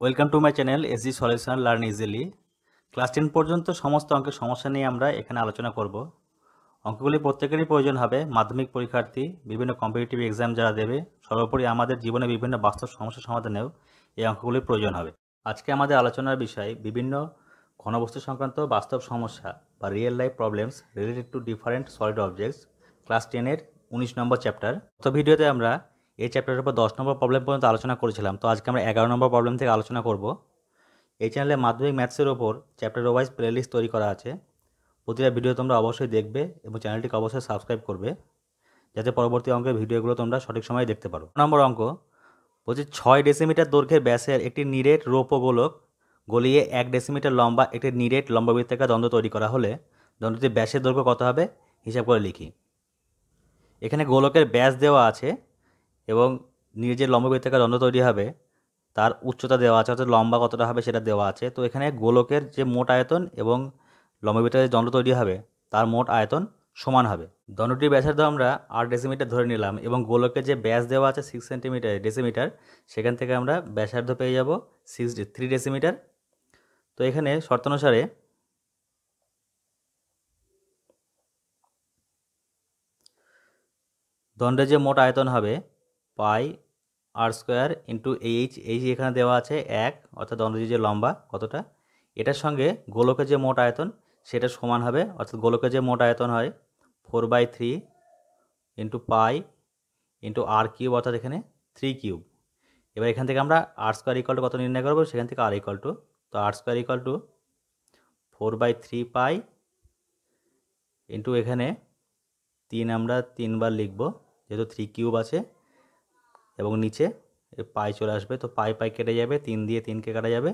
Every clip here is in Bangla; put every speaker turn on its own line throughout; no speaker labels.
Welcome to my channel SG solution learn easily. Class 10 পর্যন্ত সমস্ত অঙ্কের সমস্যা নিয়ে আমরা এখানে আলোচনা করব। অঙ্কগুলি প্রত্যেকেরই প্রয়োজন হবে, মাধ্যমিক পরীক্ষার্থী, বিভিন্ন কম্পিটিটিভ এক্সাম যারা দেবে, সর্বোপরি আমাদের জীবনে বিভিন্ন বাস্তব সমস্যা সমাধানেও এই অঙ্কগুলির প্রয়োজন হবে। আজকে আমাদের আলোচনার বিষয় বিভিন্ন ঘনবস্তু সংক্রান্ত বাস্তব সমস্যা বা real life problems related to different solid objects, class 10-এর 19 নম্বর চ্যাপ্টার। তো ভিডিওতে আমরা এই চ্যাপ্টারের উপর 10 নম্বর প্রবলেম পর্যন্ত আলোচনা করেছিলাম। তো আজকে আমরা 11 নম্বর প্রবলেম থেকে আলোচনা করব। এই চ্যানেলে মাধ্যমিক ম্যাথসের ওপর চ্যাপ্টার ওয়াইজ প্লেলিস্ট তৈরি করা আছে। প্রতিটা ভিডিও তোমরা অবশ্যই দেখবে এবং চ্যানেলটিকে অবশ্যই সাবস্ক্রাইব করবে, যাতে পরবর্তী অঙ্কের ভিডিওগুলো তোমরা সঠিক সময়ে দেখতে পারো। নম্বর অঙ্ক বলছি 6 ডেসিমিটার দৈর্ঘ্যের ব্যাসের একটি নিরেট রৌপ্য গোলক গলিয়ে 1 ডেসিমিটার লম্বা একটি নিরেট লম্ববৃত্তাকার দ্বন্দ্ব তৈরি করা হলে দ্বন্দ্বটির ব্যাসের দৈর্ঘ্য কত হবে হিসাব করে লিখি। এখানে গোলকের ব্যাস দেওয়া আছে এবং নিরেট যে লম্ববৃত্তাকার দ্বন্দ্ব তৈরি হবে তার উচ্চতা দেওয়া আছে, অর্থাৎ লম্বা কতটা হবে সেটা দেওয়া আছে। তো এখানে গোলকের যে মোট আয়তন এবং লম্ববৃত্তাকার যে দ্বন্দ্ব তৈরি হবে তার মোট আয়তন সমান হবে। দণ্ডটির ব্যাসার্ধ আমরা 8 ডেসিমিটার ধরে নিলাম এবং গোলকের যে ব্যাস দেওয়া আছে 6 সেন্টিমিটার ডেসিমিটার, সেখান থেকে আমরা ব্যাসার্ধ পেয়ে যাব 3 ডেসিমিটার। তো এখানে শর্তানুসারে দণ্ডের যে মোট আয়তন হবে পাই আর স্কোয়ার ইন্টু এইচ এখানে দেওয়া আছে 1, অর্থাৎ দণ্ডটির যে লম্বা কতটা, এটার সঙ্গে গোলকের যে মোট আয়তন সেটা সমান হবে, অর্থাৎ গোলকের যে মোট আয়তন হয় 4/3 ইন্টু পাই ইন্টু আর কিউব, অর্থাৎ এখানে 3 কিউব। এবার এখান থেকে আমরা আর স্কোয়ার ইকুয়াল টু কত নির্ণয় করবো, সেখান থেকে আর ইকুয়াল টু, তো r square equal to 4/3 pi into এখানে 3 আমরা 3 বার লিখব যেহেতু 3 কিউব আছে, এবং নিচে পাই চলে আসবে, তো পাই পাই কেটে যাবে, 3 দিয়ে 3কে কাটা যাবে।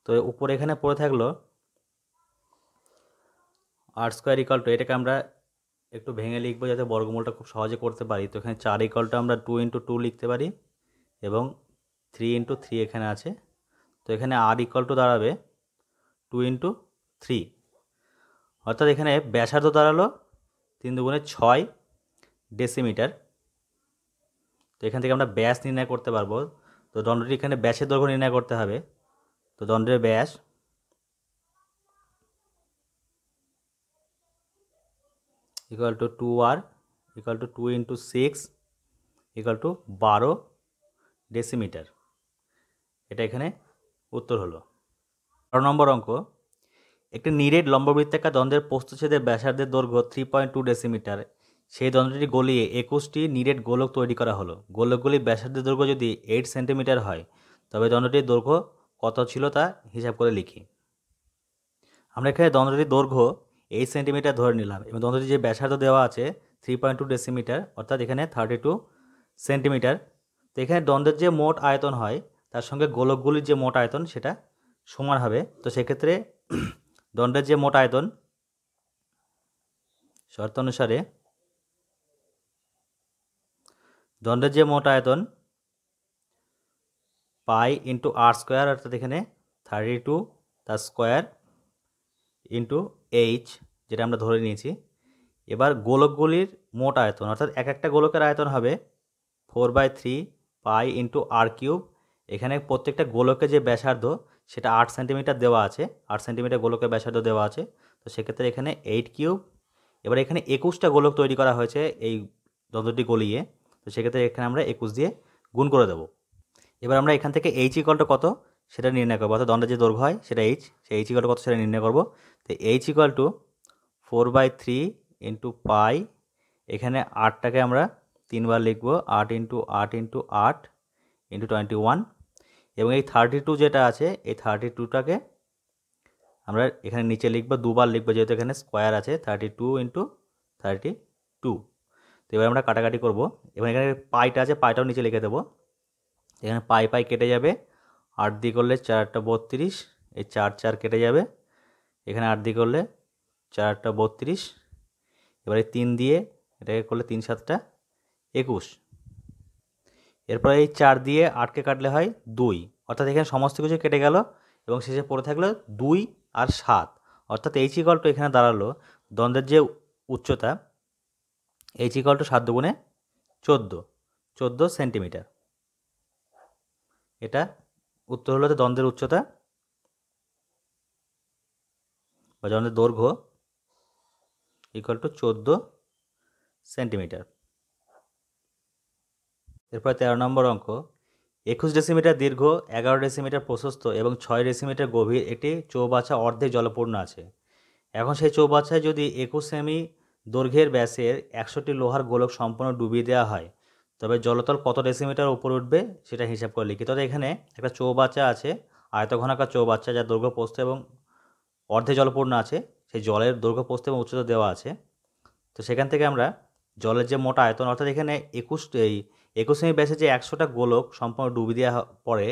তো উপরে এখানে পড়ে থাকলো আর স্কোয়ার ইকুয়াল টু, এটাকে আমরা একটু ভেঙে লিখবো যাতে বর্গমূলটা খুব সহজে করতে পারি। তো এখানে 4 ইকুয়াল টু আমরা 2 ইন্টু 2 লিখতে পারি এবং 3 ইন্টু 3 এখানে আছে। তো এখানে আর ইকুয়াল টু দাঁড়াবে 2 ইন্টু 3, অর্থাৎ এখানে ব্যাসার্ধ দাঁড়ালো 3 দুগুণে 6 ডেসিমিটার। তো এখান থেকে আমরা ব্যাস নির্ণয় করতে পারবো। তো দণ্ডটি এখানে ব্যাসের দৈর্ঘ্য নির্ণয় করতে হবে। তো দণ্ডের ব্যাস equal to 2r equal to 2 into 6 equal to 12 decimetre. এটা এখানে উত্তর হলো। 12 নম্বর অঙ্ক, একটি নিরেট লম্ববৃত্তাকার দ্বন্দ্বের প্রস্থচ্ছেদের ব্যাসার্ধের দৈর্ঘ্য 3.2 ডেসিমিটার, সেই দ্বন্দ্বটি গলিয়ে 21টি নিরেট গোলক তৈরি করা হলো। গোলকগুলির ব্যাসার্ধের দৈর্ঘ্য যদি 8 সেন্টিমিটার হয় তবে দ্বন্দ্বটির দৈর্ঘ্য কত ছিল তা হিসাব করে লিখি। আমরা এখানে দ্বন্দ্বটির দৈর্ঘ্য 8 সেন্টিমিটার ধরে নিলাম এবং দ্বন্দ্বটির যে ব্যাসার্ধ দেওয়া আছে 3.2 ডেসিমিটার, অর্থাৎ এখানে 32 সেন্টিমিটার। তো এখানে দ্বন্দ্বের যে মোট আয়তন হয় তার সঙ্গে গোলকগুলির যে মোট আয়তন সেটা সমান হবে। তো সেক্ষেত্রে দণ্ডের যে মোট আয়তন শর্ত অনুসারে দণ্ডের যে মোট আয়তন পাই ইন্টু আর স্কোয়ার, অর্থাৎ এখানে 32 তার স্কোয়ার ইন্টু এইচ, যেটা আমরা ধরে নিয়েছি। এবার গোলকগুলির মোট আয়তন, অর্থাৎ এক একটা গোলকের আয়তন হবে 4/3 পাই ইন্টু আর কিউব। এখানে প্রত্যেকটা গোলকের যে ব্যাসার্ধ সেটা 8 সেন্টিমিটার দেওয়া আছে, 8 সেন্টিমিটার গোলকের ব্যাসার্ধ দেওয়া আছে। তো সেক্ষেত্রে এখানে 8 কিউব। এবার এখানে 21টা গোলক তৈরি করা হয়েছে এই দ্বন্দ্বটি গলিয়ে, তো সেক্ষেত্রে এখানে আমরা 21 দিয়ে গুণ করে দেবো। এবার আমরা এখান থেকে এইচ ইকুয়াল টু কত সেটা নির্ণয় করবো, অর্থাৎ দণ্ডের যে দৈর্ঘ্য হয় সেটা এইচ, সেই এইচ ইকুয়াল টু কত সেটা নির্ণয় করবো। তো এইচ ইকুয়াল টু 4/3 ইন্টু পাই, এখানে 8টাকে আমরা 3 বার লিখবো, 8 ইন্টু 8 ইন্টু 8 ইন্টু 21, এবং এই 32 যেটা আছে এই 32টাকে আমরা এখানে নিচে লিখবো, দুবার লিখবো যেহেতু এখানে স্কোয়ার আছে, 32 ইন্টু 32। তো এবার আমরা কাটাকাটি করবো এবং এখানে পাইটা আছে, পাইটাও নিচে লিখে দেবো। এখানে পাই পাই কেটে যাবে, 8 দিয়ে করলে 4 × 32, এই 4 4 কেটে যাবে, এখানে 8 দিয়ে করলে 4 × 32, এবারে 3 দিয়ে এটাকে করলে 3 × 7 = 21। এরপর এই 4 দিয়ে 8কে কাটলে হয় 2, অর্থাৎ এখানে সমস্ত কিছু কেটে গেল এবং শেষে পড়ে থাকলো 2 আর 7, অর্থাৎ এইচ ইকুয়াল টু এখানে দাঁড়ালো দ্বন্দ্বের যে উচ্চতা এইচ ইকুয়াল টু 7 দুগুণে 14 সেন্টিমিটার। এটা উত্তর হলো দ্বন্দ্বের উচ্চতা বা দ্বন্দ্বের দৈর্ঘ্য ইকুয়াল টু 14 সেন্টিমিটার। এরপর 13 নম্বর অঙ্ক, 21 ডেসিমিটার দীর্ঘ, 11 ডেসিমিটার প্রশস্ত এবং 6 ডেসিমিটার গভীর একটি চৌবাচ্চা অর্ধেক জলপূর্ণ আছে। এখন সেই চৌবাচ্চায় যদি 21 সেমি দৈর্ঘ্যের ব্যাসের 100টি লোহার গোলক সম্পূর্ণ ডুবিয়ে দেওয়া হয়, তবে জলতল কত ডেসিমিটার উপরে উঠবে সেটা হিসাব করে লিখি। তবে এখানে একটা চৌবাচ্চা আছে, আয়তঘনাকার চৌবাচ্চা, যার দৈর্ঘ্য প্রস্থ এবং অর্ধে জলপূর্ণ আছে, সেই জলের দৈর্ঘ্য প্রস্থ এবং উচ্চতা দেওয়া আছে। তো সেখান থেকে আমরা জলের যে মোট আয়তন, অর্থাৎ এখানে 21 সেমি ব্যাসে যে 100টা গোলক সম্পূর্ণ ডুবিয়ে দেওয়া পরে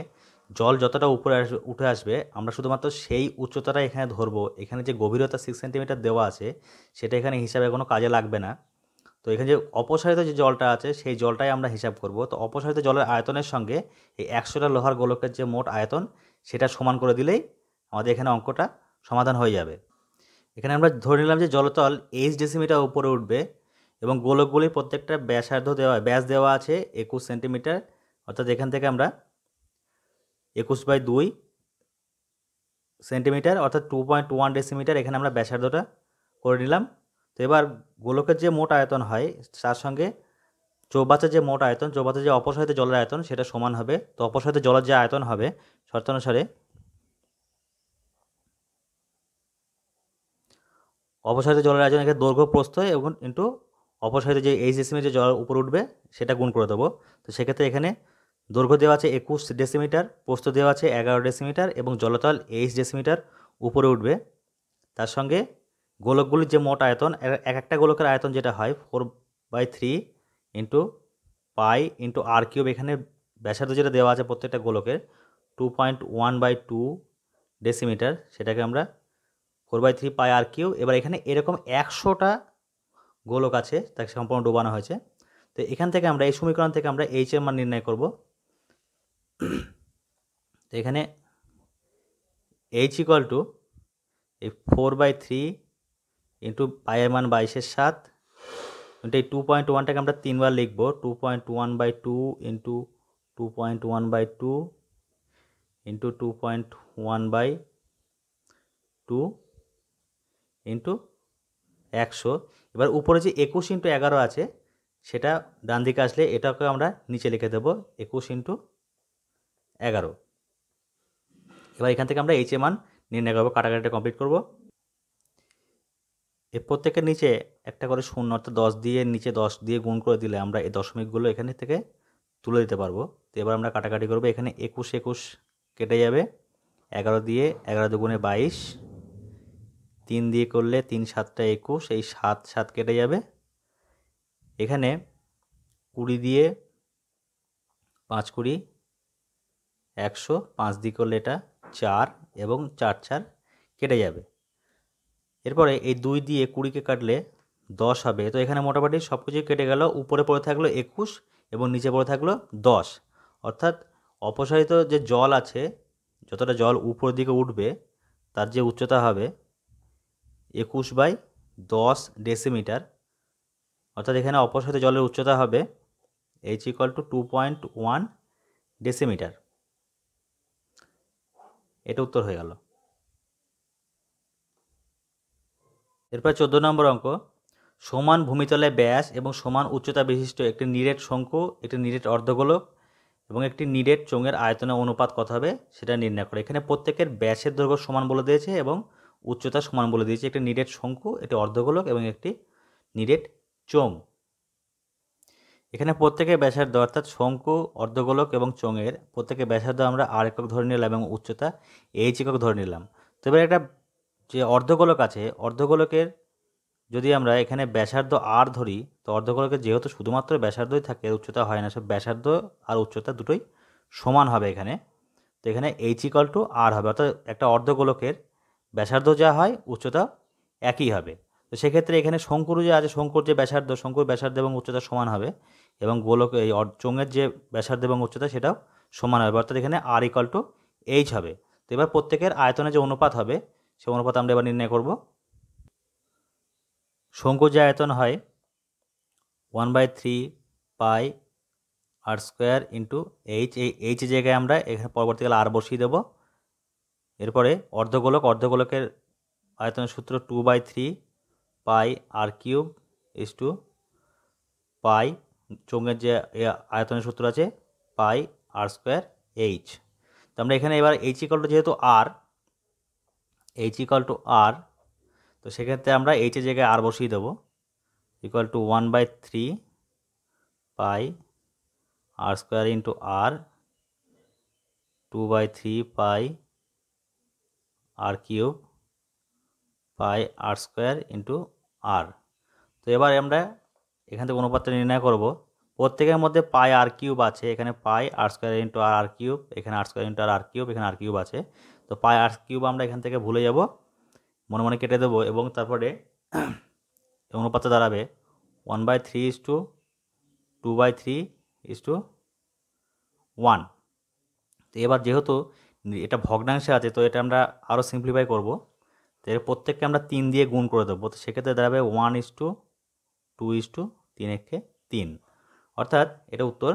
জল যতটা উপরে উঠে আসবে, আমরা শুধুমাত্র সেই উচ্চতাটা এখানে ধরবো। এখানে যে গভীরতা 6 সেন্টিমিটার দেওয়া আছে সেটা এখানে হিসাবে কোনো কাজে লাগবে না। তো এখানে যে অপসারিত যে জলটা আছে সেই জলটাই আমরা হিসাব করব। তো অপসারিত জলের আয়তনের সঙ্গে এই 100টা লোহার গোলকের যে মোট আয়তন সেটা সমান করে দিলেই আমাদের এখানে অঙ্কটা সমাধান হয়ে যাবে। এখানে আমরা ধরে নিলাম যে জলতল 8 ডেসিমিটার উপরে উঠবে এবং গোলকগুলির প্রত্যেকটা ব্যাস দেওয়া আছে 21 সেন্টিমিটার, অর্থাৎ এখান থেকে আমরা 21/2 সেন্টিমিটার অর্থাৎ 2.1 ডেসিমিটার এখানে আমরা ব্যাসার্ধটা করে নিলাম। তো এবার গোলকের যে মোট আয়তন হয় তার সঙ্গে চৌবাচ্চার যে মোট আয়তন, চৌবাচ্চার যে অপসারিত জলের আয়তন সেটা সমান হবে। তো অপসারিত জলের যে আয়তন হবে শর্তানুসারে অপসারিত জলের আয়তন এখানে দৈর্ঘ্য প্রস্থ এবং ইন্টু অপসারিত যে 8 ডেসিমিটার যে জল উপরে উঠবে সেটা গুণ করে দেবো। তো সেক্ষেত্রে এখানে দৈর্ঘ্য দেওয়া আছে 21 ডেসিমিটার, প্রস্থ দেওয়া আছে 11 ডেসিমিটার এবং জলতল 8 ডেসিমিটার উপরে উঠবে। তার সঙ্গে গোলকগুলির যে মোট আয়তন, এক একটা গোলকের আয়তন যেটা হয় 4/3 ইন্টু পাই ইন্টু আর কিউব, এখানে ব্যাসার্ধ যেটা দেওয়া আছে প্রত্যেকটা গোলকের 2.1/2 ডেসিমিটার, সেটাকে আমরা 4/3 পাই আর কিউব। এবার এখানে এরকম 100টা গোলক আছে তাকে সম্পূর্ণ ডোবানো হয়েছে। তো এখান থেকে আমরা এই সমীকরণ থেকে আমরা এইচ এর মান নির্ণয় করব। তো এখানে এইচ ইকুয়াল টু এই 4/3 ইন্টু পাইয়ের মান 22/7 ইন্টু এই 2.1টাকে আমরা 3বার লিখব, 2.1/2 ইন্টু 2.1/2 ইন্টু 2.1/2 ইন্টু 100। এবার উপরে যে 21 ইন্টু 11 আছে সেটা ডান দিকে আসলে এটাকে আমরা নিচে লিখে দেবো 21 ইন্টু 11। এবার এখান থেকে আমরা এইচ এর মান নির্ণয় করবো, কাটাকাটিটা কমপ্লিট করব। এর প্রত্যেকের নিচে একটা করে শূন্য, অর্থাৎ 10 দিয়ে নিচে 10 দিয়ে গুণ করে দিলে আমরা এই দশমিকগুলো এখানে থেকে তুলে দিতে পারবো। তো এবার আমরা কাটাকাটি করবো। এখানে 21 কেটে যাবে, 11 দিয়ে 11 দুগুণে 22, 3 দিয়ে করলে 3 7টা 21, এই 7 7 কেটে যাবে। এখানে 20 দিয়ে 5 20 100, 5 দিয়ে করলে এটা 4 এবং 4 4 কেটে যাবে। এরপরে এই 2 দিয়ে 20কে কাটলে 10 হবে। তো এখানে মোটামুটি সব কিছুই কেটে গেল, উপরে পড়ে থাকলো 21 এবং নিচে পড়ে থাকলো 10, অর্থাৎ অপসারিত যে জল আছে, যতটা জল উপরের দিকে উঠবে তার যে উচ্চতা হবে 21/10 ডেসিমিটার, অর্থাৎ এখানে অপসারিত জলের উচ্চতা হবে এইচ ইকুয়াল টু 2.1 ডেসিমিটার। এটা উত্তর হয়ে গেল। এরপর 14 নম্বর অঙ্ক, সমান ভূমিতলে ব্যাস এবং সমান উচ্চতা বিশিষ্ট একটি নিরেট শঙ্কু, একটি নিরেট অর্ধগোলক এবং একটি নিরেট চোঙের আয়তনের অনুপাত কত হবে সেটা নির্ণয় করে। এখানে প্রত্যেকের ব্যাসের দৈর্ঘ্য সমান বলে দিয়েছে এবং উচ্চতা সমান বলে দিয়েছে। একটি নিরেট শঙ্কু, একটি অর্ধগোলক এবং একটি নিরেট চোঙ। এখানে প্রত্যেকের ব্যাসার্ধ, অর্থাৎ শঙ্কু, অর্ধগোলক এবং চোঙের প্রত্যেকের ব্যাসার্ধ আমরা আর একক ধরে নিলাম এবং উচ্চতা এইচ একক ধরে নিলাম। তো এবার একটা যে অর্ধগোলক আছে, অর্ধগোলকের যদি আমরা এখানে ব্যাসার্ধ আর ধরি, তো অর্ধগোলকের যেহেতু শুধুমাত্র ব্যাসার্ধই থাকে, উচ্চতা হয় না, সব ব্যাসার্ধ আর উচ্চতা দুটোই সমান হবে এখানে। তো এখানে এইচ ইকুয়াল টু আর হবে, অর্থাৎ একটা অর্ধগোলকের ব্যাসার্ধ যা হয় উচ্চতা একই হবে। তো সেক্ষেত্রে এখানে শঙ্কুর যে আছে, শঙ্কুর যে ব্যাসার্ধ, শঙ্কুর ব্যাসার্ধ এবং উচ্চতা সমান হবে এবং গোলক এই চোঙের যে ব্যাসার্ধ এবং উচ্চতা সেটাও সমান হবে, অর্থাৎ এখানে আর ইকুয়াল টু এইচ হবে। তো এবার প্রত্যেকের আয়তনের যে অনুপাত হবে সেই অনুপাত আমরা এবার নির্ণয় করব। শঙ্কুর যে আয়তন হয় 1/3 pi r square into H, এই এইচের জায়গায় আমরা এখানে পরবর্তীকালে আর বসিয়ে দেবো। এরপরে অর্ধগোলকের আয়তনের সূত্র 2/3 pi r cube is to পাই, চোঙের যে আয়তনের সূত্র আছে পাই আর স্কোয়ার এইচ। তো আমরা এখানে এবার এইচ ইকাল টু যেহেতু r, h equal to r, তো সেক্ষেত্রে আমরা এইচের জায়গায় আর বসিয়ে দেবো, equal to 1/3 pi r square into r, 2/3 pi r cube pi r square into r. তো এবার আমরা এখান থেকে অনুপাতটা নির্ণয় করব। প্রত্যেকের মধ্যে পাই আর কিউব আছে, এখানে পাই আর স্কোয়ার ইন্টু আর আর কিউব, এখানে আর স্কোয়ার ইন্টু আর আর কিউব, এখানে আর কিউব আছে। তো পাই আর কিউব আমরা এখান থেকে ভুলে যাব, মনে মনে কেটে দেবো, এবং তারপরে অনুপাতটা দাঁড়াবে 1/3 ইস টু 2/3 ইস টু 1। তো এবার যেহেতু এটা ভগ্নাংশে আছে, তো এটা আমরা আরও সিম্পলিফাই করব। তো এর প্রত্যেককে আমরা 3 দিয়ে গুণ করে দেবো, তো সেক্ষেত্রে দাঁড়াবে 1:2:3, অর্থাৎ এটা উত্তর।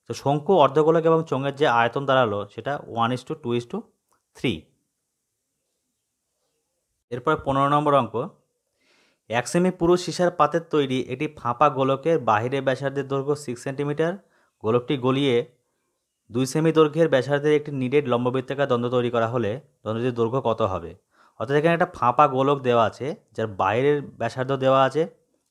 তো শঙ্কু, অর্ধগোলক এবং চোঙের যে আয়তন দাঁড়ালো সেটা 1:2:3। এরপর 15 নম্বর অঙ্ক, 1 সেমি পুরু সীসার পাতের তৈরি একটি ফাঁপা গোলকের বাহিরের ব্যাসার্ধের দৈর্ঘ্য 6 সেন্টিমিটার। গোলকটি গলিয়ে 2 সেমি দৈর্ঘ্যের ব্যাসার্ধের একটি নিডেড লম্ববৃত্তাকার দ্বন্দ্ব তৈরি করা হলে দ্বন্দ্বটির দৈর্ঘ্য কত হবে? অর্থাৎ এখানে একটা ফাঁপা গোলক দেওয়া আছে, যার বাইরের ব্যাসার্ধ দেওয়া আছে,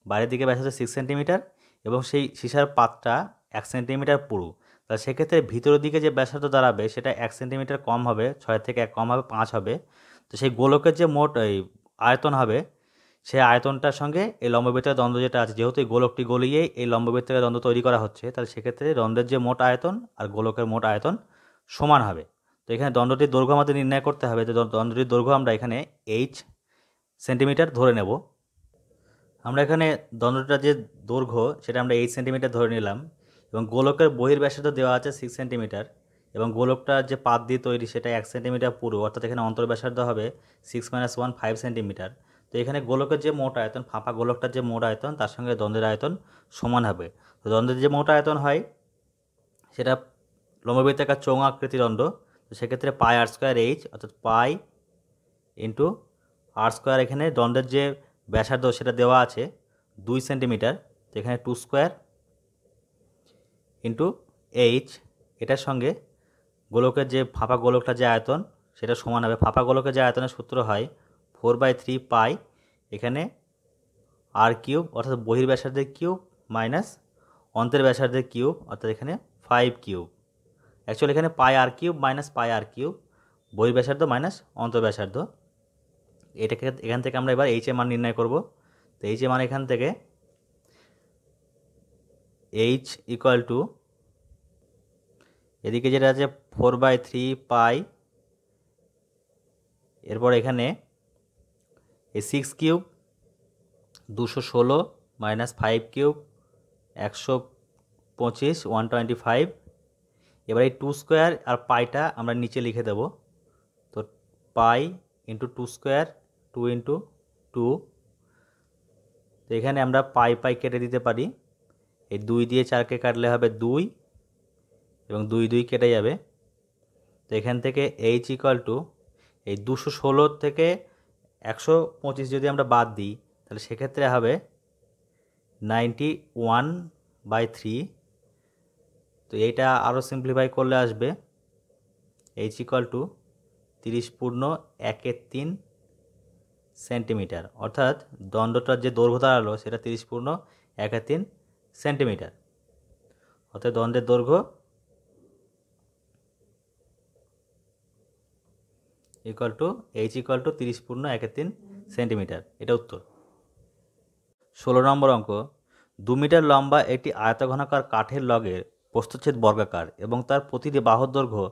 বাইরের দিকে ব্যাসার্ধ 6 সেন্টিমিটার, এবং সেই সীসার পাতটা 1 সেন্টিমিটার পুরু। তাহলে সেক্ষেত্রে ভিতরের দিকে যে ব্যাসার্ধ দাঁড়াবে সেটা 1 সেন্টিমিটার কম হবে, 6 থেকে 1 কম হবে, 5 হবে। তো সেই গোলকের যে মোট আয়তন হবে, সেই আয়তনটার সঙ্গে এই লম্ববৃত্তাকার দ্বন্দ্ব যেটা আছে, যেহেতু এই গোলকটি গলিয়ে এই লম্ববৃত্তাকার দ্বন্দ্ব তৈরি করা হচ্ছে, তাহলে সেক্ষেত্রে দ্বন্দ্বের যে মোট আয়তন আর গোলকের মোট আয়তন সমান হবে। তো এখানে দ্বন্দ্বটির দৈর্ঘ্য আমাদের নির্ণয় করতে হবে। তো দ্বন্দ্বটির দৈর্ঘ্য আমরা এখানে এইচ সেন্টিমিটার ধরে নেব। আমরা এখানে দ্বন্দ্বটার যে দৈর্ঘ্য সেটা আমরা 8 সেন্টিমিটার ধরে নিলাম, এবং গোলকের বহির্ব্যাসার্ধ দেওয়া আছে 6 সেন্টিমিটার, এবং গোলকটার যে পাত দিয়ে তৈরি সেটা 1 সেন্টিমিটার পুরো, অর্থাৎ এখানে অন্তর্ব্যাসার্ধ হবে 6 - 1 5 সেন্টিমিটার। তো এখানে গোলকের যে মোট আয়তন, ফাঁপা গোলকটার যে মোট আয়তন, তার সঙ্গে দ্বন্দ্বের আয়তন সমান হবে। তো দ্বন্দ্বের যে মোট আয়তন হয় সেটা লম্ববৃত্তাকার চৌং আকৃতি দ্বন্দ্ব, তো সেক্ষেত্রে পাই আর স্কোয়ার এইচ, অর্থাৎ পাই ইন্টু আর স্কোয়ার, এখানে দ্বন্দ্বের যে ব্যাসার্ধ সেটা দেওয়া আছে 2 সেন্টিমিটার, তো এখানে 2 স্কোয়ার ইন্টু এইচ, এটার সঙ্গে গোলকের যে ফাঁপা গোলকটার যে আয়তন সেটা সমান হবে। ফাঁপা গোলকের যে আয়তনের সূত্র হয় 4/3 পাই, এখানে আর কিউব, অর্থাৎ বহির্ব্যাসার্ধের কিউব মাইনাস অন্তের ব্যাসার্ধের কিউব, অর্থাৎ এখানে 5 কিউব। অ্যাকচুয়ালি এখানে পাই আর কিউব মাইনাস পাই আর কিউব, বহির্ব্যাসার্ধ মাইনাস অন্তর্ব্যাসার্ধ। এটাকে এখান থেকে আমরা এবার এইচ এর মান নির্ণয় করব। তো এইচ এর মান এখান থেকে এইচ ইকুয়াল টু, এদিকে যেটা আছে 4/3 পাই, এরপর এখানে এই 6 কিউব 216 মাইনাস 5 কিউব 125 125। এবার এই 2 স্কোয়ার আর পাইটা আমরা নিচে লিখে দেব। তো পাই ইন্টু 2 স্কোয়ার, 2 ইন্টু 2। তো এখানে আমরা পাই পাই কেটে দিতে পারি, এই 2 দিয়ে 4কে কাটলে হবে 2, এবং 2 2 কেটে যাবে। তো এখান থেকে এইচ ইকুয়াল টু, এই 216 থেকে 125 যদি আমরা বাদ দিই, তাহলে সেক্ষেত্রে হবে 91/3। তো এইটা আরও সিম্পলিফাই করলে আসবে এইচ ইকুয়াল টু 30/1/3 সেন্টিমিটার, অর্থাৎ দ্বন্দ্বটার যে দৈর্ঘ্য দাঁড়ালো সেটা 30/1/3 সেন্টিমিটার। অর্থাৎ দ্বন্দ্বের দৈর্ঘ্য equal to H equal to 30/1/3 centimetre. এটা উত্তর। 16 নম্বর অঙ্ক, 2 মিটার লম্বা একটি আয়তঘনাকার কাঠের লগের প্রস্থচ্ছেদ বর্গাকার এবং তার প্রতিটি বাহুর দৈর্ঘ্য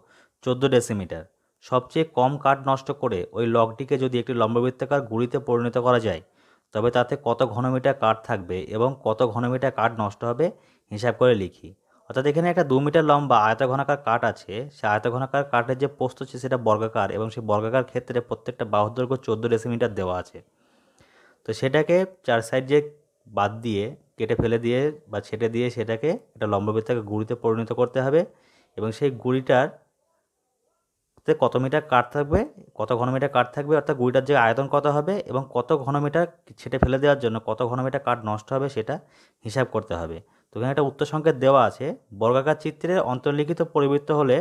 14 ডেসিমিটার। সবচেয়ে কম কাঠ নষ্ট করে ওই লগটিকে যদি একটি লম্ববৃত্তাকার গুঁড়িতে পরিণত করা যায়, তবে তাতে কত ঘনমিটার কাঠ থাকবে এবং কত ঘনমিটার কাঠ নষ্ট হবে হিসাব করে লিখি। অর্থাৎ এখানে একটা 2 মিটার লম্বা আয়তঘনাকার কাঠ আছে, সে আয়তঘনাকার কাঠের যে প্রস্থচ্ছেদ সেটা বর্গাকার, এবং সেই বর্গাকার ক্ষেত্রে প্রত্যেকটা বাহুর দৈর্ঘ্য 14 ডেসিমিটার দেওয়া আছে। তো সেটাকে 4 সাইড যে বাদ দিয়ে কেটে ফেলে দিয়ে বা ছেটে দিয়ে সেটাকে একটা লম্ববৃত্তাকার গুঁড়িতে পরিণত করতে হবে এবং সেই গুঁড়িটার কত মিটার কাঠ থাকবে, কত ঘনমিটার কাঠ থাকবে, অর্থাৎ গুঁড়িটার যে আয়তন কত হবে এবং কত ঘনমিটার ছেটে ফেলে দেওয়ার জন্য কত ঘনমিটার কাঠ নষ্ট হবে সেটা হিসাব করতে হবে। তো এখানে একটা উত্তর সংকেত দেওয়া আছে। বর্গাকার চিত্রের অন্তর্লিখিত পরিবৃত্ত হলে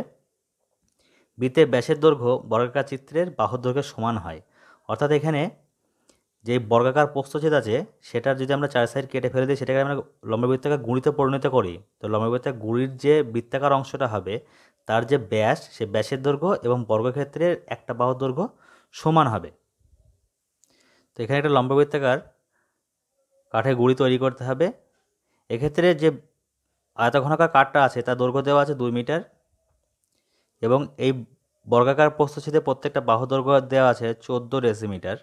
বৃত্তের ব্যাসের দৈর্ঘ্য বর্গাকার চিত্রের বাহুর দৈর্ঘ্যের সমান হয়। অর্থাৎ এখানে যে বর্গাকার প্রস্থচ্ছেদ আছে সেটার যদি আমরা চার সাইড কেটে ফেলে দিই, সেটাকে আমরা লম্ববৃত্তাকার গুঁড়িতে পরিণত করি, তো লম্ববৃত্তাকার গুঁড়ির যে বৃত্তাকার অংশটা হবে তার যে ব্যাস, সে ব্যাসের দৈর্ঘ্য এবং বর্গক্ষেত্রের একটা বাহুর দৈর্ঘ্য সমান হবে। তো এখানে একটা লম্ববৃত্তাকার কাঠের গুঁড়ি তৈরি করতে হবে। এক্ষেত্রে যে আয়তঘনাকার কাঠটা আছে তার দৈর্ঘ্য দেওয়া আছে 2 মিটার এবং এই বর্গাকার প্রস্থচ্ছেদে প্রত্যেকটা বাহু দৈর্ঘ্য দেওয়া আছে 14 ডেসিমিটার।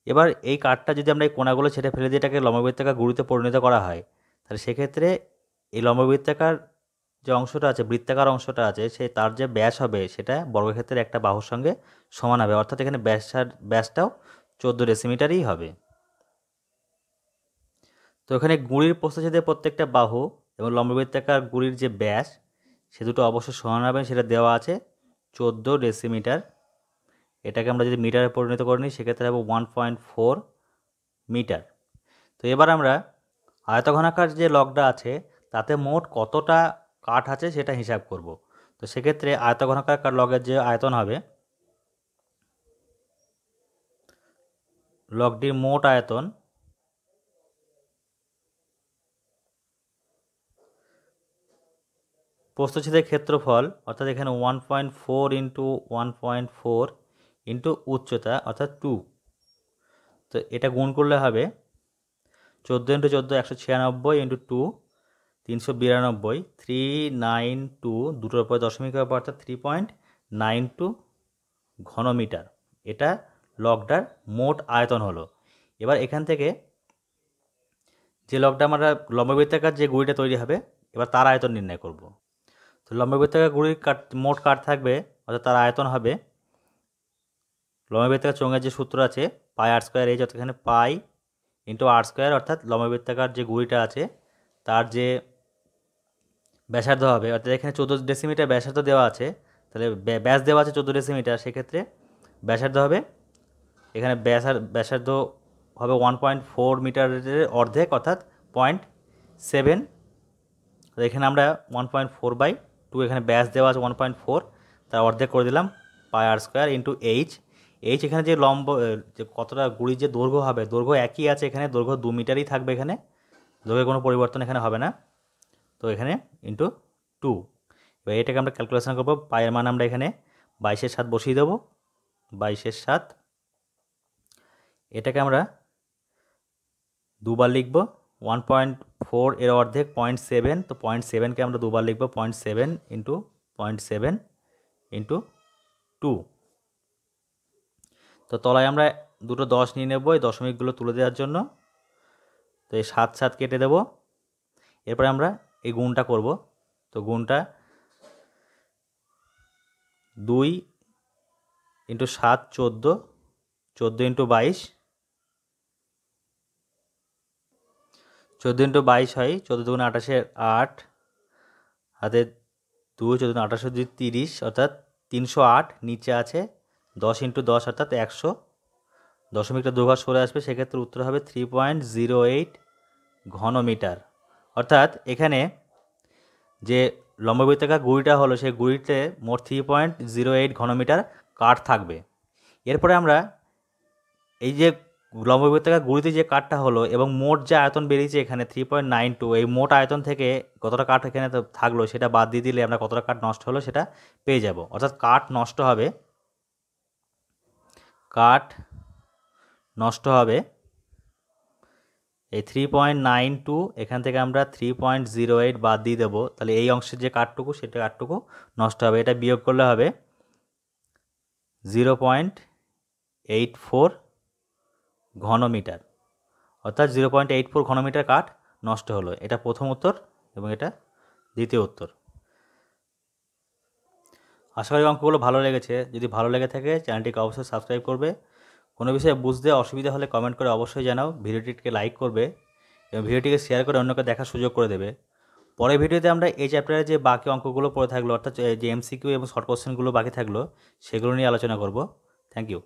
এবার এই কাঠটা যদি আমরা এই কোণাগুলো ছেটে ফেলে দিয়ে এটাকে লম্ববৃত্তাকার গুঁড়িতে পরিণত করা হয়, তাহলে সেক্ষেত্রে এই লম্ববৃত্তাকার যে অংশটা আছে, বৃত্তাকার অংশটা আছে, সেই তার যে ব্যাস হবে সেটা বর্গক্ষেত্রের একটা বাহুর সঙ্গে সমান হবে। অর্থাৎ এখানে ব্যাসটাও 14 ডেসিমিটারই হবে। তো এখানে গুঁড়ির প্রস্থচ্ছেদে প্রত্যেকটা বাহু এবং লম্ববৃত্তাকার গুঁড়ির যে ব্যাস সে দুটো অবশ্যই সমান হবে, সেটা দেওয়া আছে 14 ডেসিমিটার। এটাকে আমরা যদি মিটারে পরিণত করে নিই সেক্ষেত্রে হবে 1.4 মিটার। তো এবার আমরা আয়তঘনাকার যে লগটা আছে তাতে মোট কতটা কাঠ আছে সেটা হিসাব করব। তো সেক্ষেত্রে আয়তঘনাকার লগের যে আয়তন হবে, লগটির মোট আয়তন প্রস্থচ্ছেদের ক্ষেত্রফল, অর্থাৎ এখানে 1.4 ইন্টু 1.4 ইন্টু উচ্চতা অর্থাৎ 2। তো এটা গুণ করলে হবে 14 ইন্টু 14 196 ইন্টু 2 392, 392 দুটোর উপরে দশমিক হবে অর্থাৎ 3.92 ঘনমিটার। এটা লগটার মোট আয়তন হলো। এবার এখান থেকে যে লগটা আমরা লম্ববৃত্তাকার যে গুঁড়িটা তৈরি হবে এবার তার আয়তন নির্ণয় করব। তো লম্ববৃত্তাকার গুঁড়ির মোট কাঠ থাকবে, অর্থাৎ তার আয়তন হবে লম্ববৃত্তাকার চোঙের যে সূত্র আছে পাই আর স্কোয়ার এইচ, অর্থাৎ এখানে পাই ইন্টু আর স্কোয়ার, অর্থাৎ লম্ববৃত্তাকার যে গুঁড়িটা আছে তার যে ব্যাসার্ধ হবে, অর্থাৎ এখানে 14 ডেসিমিটার ব্যাসার্ধ দেওয়া আছে, তাহলে ব্যাস দেওয়া আছে 14 ডেসিমিটার, সেক্ষেত্রে ব্যাসার্ধ হবে এখানে ব্যাসার্ধ হবে 1.4 মিটারের অর্ধেক অর্থাৎ 0.7। এখানে আমরা 1.4/2, এখানে ব্যাস দেওয়া আছে 1.4, তার অর্ধেক করে দিলাম পাই r square into H. H এখানে যে যে কতটা গুঁড়ির যে দৈর্ঘ্য হবে, দৈর্ঘ্য একই আছে, এখানে দৈর্ঘ্য 2 মিটারই থাকবে, এখানে দৈর্ঘ্যের কোনো পরিবর্তন এখানে হবে না। তো এখানে ইন্টু 2। এবার এটাকে আমরা ক্যালকুলেশন করবো। পায়ের মান আমরা এখানে 22/7 বসিয়ে দেবো, 22/7। এটাকে আমরা দুবার লিখব। 1.4 এর অর্ধেক 0.7, তো 0.7কে আমরা দুবার লিখব, 0.7 ইন্টু 0.7 ইন্টু 2। তো তলায় আমরা দুটো 10 নিয়ে নেব এই দশমিকগুলো তুলে দেওয়ার জন্য। তো এই 7 কেটে দেব। এরপরে আমরা এই গুণটা করব। তো গুণটা 2 ইন্টু 7 14, 14 ইন্টু 22, 14 ইন্টু 22 হয় 14 দুগুণে 28 8, হাতে 2 14 28 30, অর্থাৎ 308। নিচে আছে 10 ইন্টু 10 অর্থাৎ 100, দশমিকটা দুঘর সরে আসবে, সেক্ষেত্রে উত্তর হবে 3.08 ঘনমিটার। অর্থাৎ এখানে যে লম্ববৃত্তাকার গুঁড়িটা হলো সেই গুঁড়িতে মোট 3.08 ঘনমিটার কাঠ থাকবে। এরপরে আমরা এই যে লম্ববৃত্তাকার গুঁড়িতে যে কাঠটা হলো এবং মোট যে আয়তন বেরিয়েছে এখানে 3.92, এই মোট আয়তন থেকে কতটা কাঠ এখানে থাকলো সেটা বাদ দিয়ে দিলে আমরা কতটা কাঠ নষ্ট হলো সেটা পেয়ে যাব। অর্থাৎ কাঠ নষ্ট হবে এই 3.92, এখান থেকে আমরা 3.08 বাদ দিয়ে দেবো, তাহলে এই অংশের যে কাঠটুকু সেটা কাঠটুকু নষ্ট হবে। এটা বিয়োগ করলে হবে 0.84 ঘনমিটার, অর্থাৎ 0.84 ঘনমিটার কাঠ নষ্ট হলো। এটা প্রথম উত্তর এবং এটা দ্বিতীয় উত্তর। আশা করি অঙ্কগুলো ভালো লেগেছে। যদি ভালো লেগে থাকে চ্যানেলটিকে অবশ্যই সাবস্ক্রাইব করবে। কোনো বিষয়ে বুঝতে অসুবিধা হলে কমেন্ট করে অবশ্যই জানাও। ভিডিওটিকে লাইক করবে এবং ভিডিওটিকে শেয়ার করে অন্যকে দেখার সুযোগ করে দেবে। পরের ভিডিওতে আমরা এই চ্যাপ্টারে যে বাকি অঙ্কগুলো পড়ে থাকলো, অর্থাৎ যে এমসিকিউ এবং শর্ট কোশ্চেনগুলো বাকি থাকলো, সেগুলো নিয়ে আলোচনা করব। Thank you.